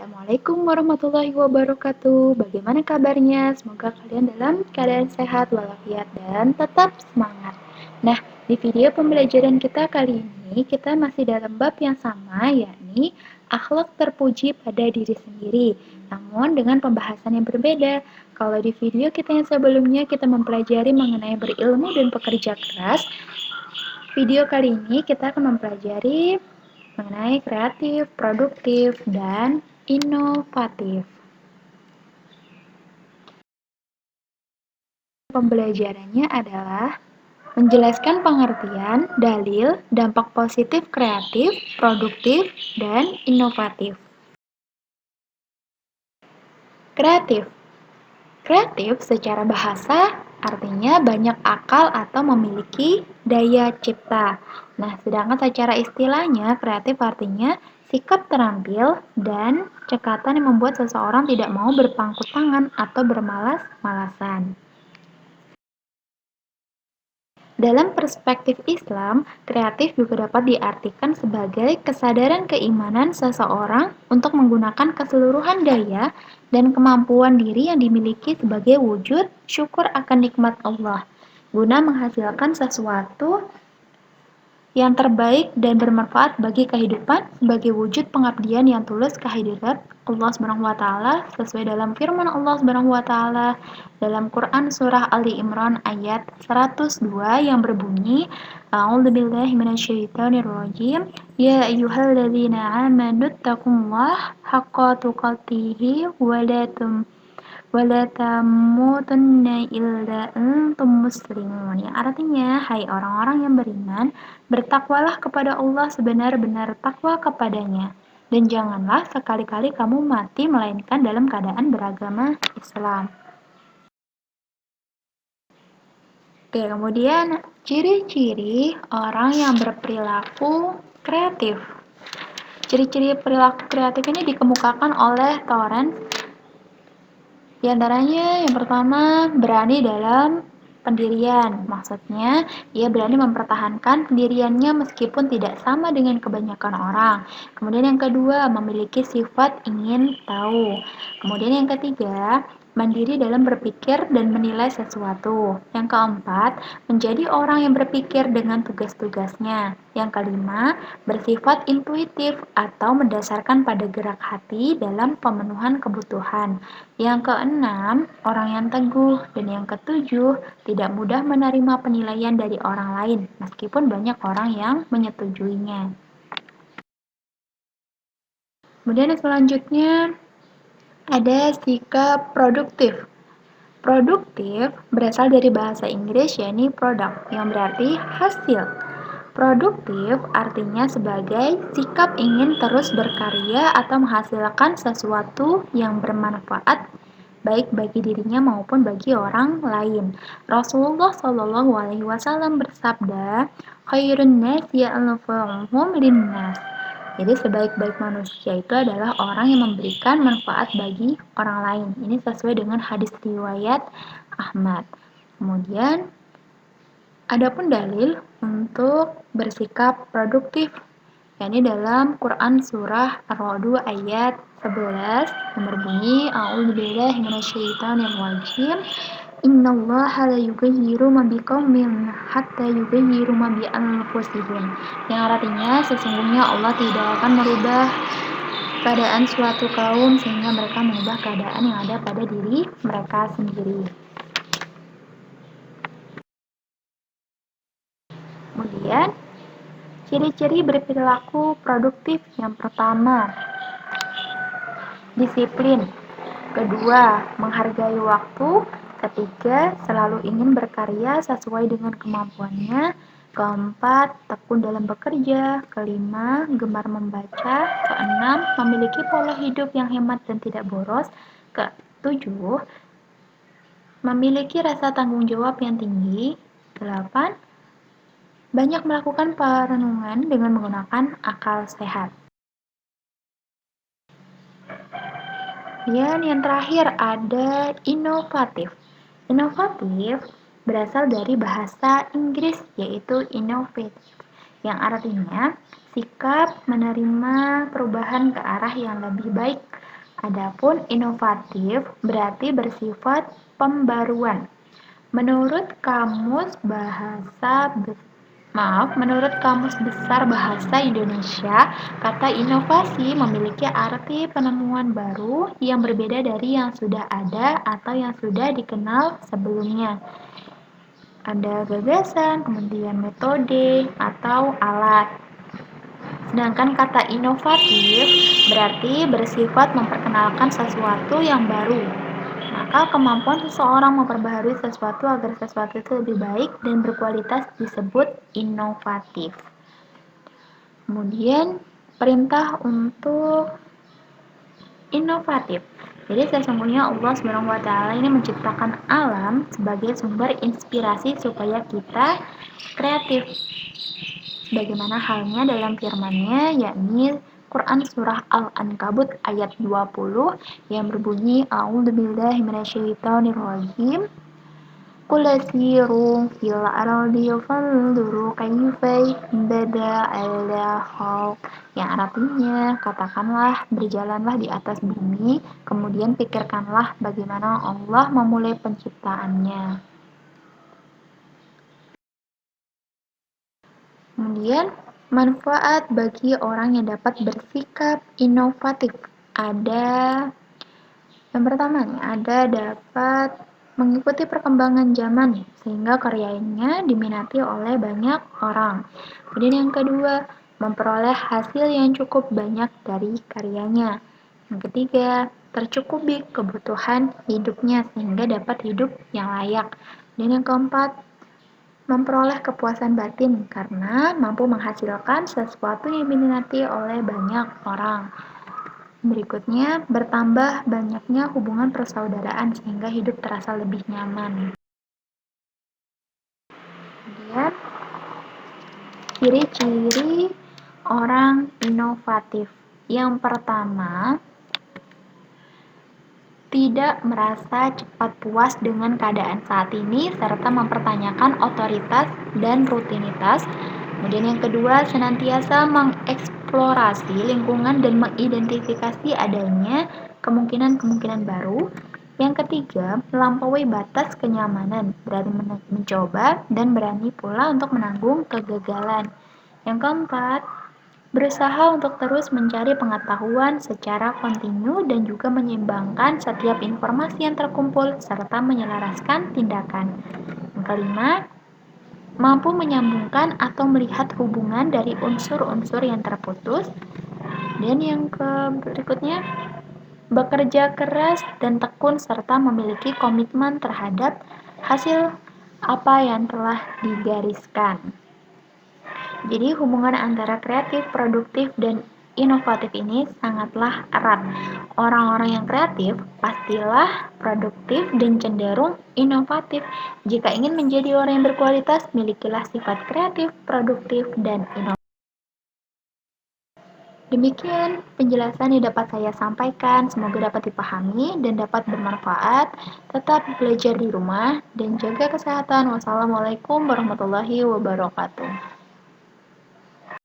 Assalamualaikum warahmatullahi wabarakatuh. Bagaimana kabarnya? Semoga kalian dalam keadaan sehat walafiat dan tetap semangat. Nah, di video pembelajaran kita kali ini kita masih dalam bab yang sama, yakni akhlak terpuji pada diri sendiri, namun dengan pembahasan yang berbeda. Kalau di video kita yang sebelumnya kita mempelajari mengenai berilmu dan pekerja keras, video kali ini kita akan mempelajari mengenai kreatif, produktif, dan inovatif. Pembelajarannya adalah menjelaskan pengertian, dalil, dampak positif kreatif, produktif, dan inovatif. Kreatif. Kreatif secara bahasa artinya banyak akal atau memiliki daya cipta. Nah, sedangkan secara istilahnya kreatif artinya sikap terampil dan cekatan yang membuat seseorang tidak mau berpangku tangan atau bermalas-malasan. Dalam perspektif Islam, kreatif juga dapat diartikan sebagai kesadaran keimanan seseorang untuk menggunakan keseluruhan daya dan kemampuan diri yang dimiliki sebagai wujud syukur akan nikmat Allah, guna menghasilkan sesuatu yang terbaik dan bermanfaat bagi kehidupan sebagai wujud pengabdian yang tulus kehadirat Allah Subhanahu wa taala sesuai dalam firman Allah Subhanahu wa taala dalam Quran surah Ali Imran ayat 102 yang berbunyi A'udzubillahi minasyaitonirrajim ya ayyuhalladzina amanu taqullaha haqqa tuqatih wala tamutunna illa antum muslimun, yang artinya hai orang-orang yang beriman, bertakwalah kepada Allah sebenar-benar takwa kepadanya, dan janganlah sekali-kali kamu mati melainkan dalam keadaan beragama Islam. Oke, kemudian ciri-ciri orang yang berperilaku kreatif. Ciri-ciri perilaku kreatif ini dikemukakan oleh Torrance. Di antaranya yang pertama, berani dalam pendirian. Maksudnya, ia berani mempertahankan pendiriannya meskipun tidak sama dengan kebanyakan orang. Kemudian yang kedua, memiliki sifat ingin tahu. Kemudian yang ketiga, mandiri dalam berpikir dan menilai sesuatu. Yang keempat, menjadi orang yang berpikir dengan tugas-tugasnya. Yang kelima, bersifat intuitif atau mendasarkan pada gerak hati dalam pemenuhan kebutuhan. Yang keenam, orang yang teguh. Dan yang ketujuh, tidak mudah menerima penilaian dari orang lain, meskipun banyak orang yang menyetujuinya. Kemudian selanjutnya, ada sikap produktif. Produktif berasal dari bahasa Inggris yakni product, yang berarti hasil. Produktif artinya sebagai sikap ingin terus berkarya atau menghasilkan sesuatu yang bermanfaat baik bagi dirinya maupun bagi orang lain. Rasulullah Shallallahu Alaihi Wasallam bersabda, "Khairun nas ya'lafuhum linnas." Jadi sebaik-baik manusia itu adalah orang yang memberikan manfaat bagi orang lain. Ini sesuai dengan hadis riwayat Ahmad. Kemudian adapun dalil untuk bersikap produktif, yakni dalam Quran surah Ar-Ra'd ayat 11 yang berbunyi A'udzubillahi minasyaitonirrajim Innallaha la yughayyiru ma biqaumin hatta yughayyiru ma bi anfusihim. Yang artinya sesungguhnya Allah tidak akan merubah keadaan suatu kaum sehingga mereka mengubah keadaan yang ada pada diri mereka sendiri. Kemudian ciri-ciri berperilaku produktif yang pertama, disiplin. Kedua, menghargai waktu. Ketiga, selalu ingin berkarya sesuai dengan kemampuannya. Keempat, tekun dalam bekerja. Kelima, gemar membaca. Keenam, memiliki pola hidup yang hemat dan tidak boros. Ketujuh, memiliki rasa tanggung jawab yang tinggi. 8. Banyak melakukan perenungan dengan menggunakan akal sehat. Dan yang terakhir ada inovatif. Inovatif berasal dari bahasa Inggris yaitu innovative, yang artinya sikap menerima perubahan ke arah yang lebih baik Adapun inovatif berarti bersifat pembaruan. Menurut Menurut Kamus Besar Bahasa Indonesia, kata inovasi memiliki arti penemuan baru yang berbeda dari yang sudah ada atau yang sudah dikenal sebelumnya. Ada gagasan, kemudian metode, atau alat. Sedangkan kata inovatif berarti bersifat memperkenalkan sesuatu yang baru. Maka kemampuan seseorang memperbaharui sesuatu agar sesuatu itu lebih baik dan berkualitas disebut inovatif. Kemudian perintah untuk inovatif. Jadi sesungguhnya Allah SWT ini menciptakan alam sebagai sumber inspirasi supaya kita kreatif. Sebagaimana halnya dalam firman-Nya, yakni Quran Surah Al-Ankabut ayat 20 yang berbunyi A'udzubillahi minasyaitonirrajim. Qul siru fil ardi fanzuru kaifa bada'al khalq. Yang artinya, katakanlah berjalanlah di atas bumi, kemudian pikirkanlah bagaimana Allah memulai penciptaannya. Kemudian, manfaat bagi orang yang dapat bersikap inovatif. Yang pertama ada dapat mengikuti perkembangan zaman sehingga karyanya diminati oleh banyak orang. Kemudian yang kedua, memperoleh hasil yang cukup banyak dari karyanya. Yang ketiga, tercukupi kebutuhan hidupnya sehingga dapat hidup yang layak. Dan yang keempat, memperoleh kepuasan batin karena mampu menghasilkan sesuatu yang diminati oleh banyak orang. Berikutnya, bertambah banyaknya hubungan persaudaraan sehingga hidup terasa lebih nyaman. Kemudian, ciri-ciri orang inovatif. Yang pertama, tidak merasa cepat puas dengan keadaan saat ini serta mempertanyakan otoritas dan rutinitas. Kemudian yang kedua, senantiasa mengeksplorasi lingkungan dan mengidentifikasi adanya kemungkinan-kemungkinan baru. Yang ketiga, melampaui batas kenyamanan, berani mencoba dan berani pula untuk menanggung kegagalan. Yang keempat, berusaha untuk terus mencari pengetahuan secara kontinu dan juga menyeimbangkan setiap informasi yang terkumpul serta menyelaraskan tindakan. Yang kelima, mampu menyambungkan atau melihat hubungan dari unsur-unsur yang terputus. Dan yang berikutnya, bekerja keras dan tekun serta memiliki komitmen terhadap hasil apa yang telah digariskan. Jadi hubungan antara kreatif, produktif, dan inovatif ini sangatlah erat. Orang-orang yang kreatif pastilah produktif dan cenderung inovatif. Jika ingin menjadi orang yang berkualitas, milikilah sifat kreatif, produktif, dan inovatif. Demikian penjelasan yang dapat saya sampaikan, semoga dapat dipahami dan dapat bermanfaat. Tetap belajar di rumah dan jaga kesehatan. Wassalamualaikum warahmatullahi wabarakatuh.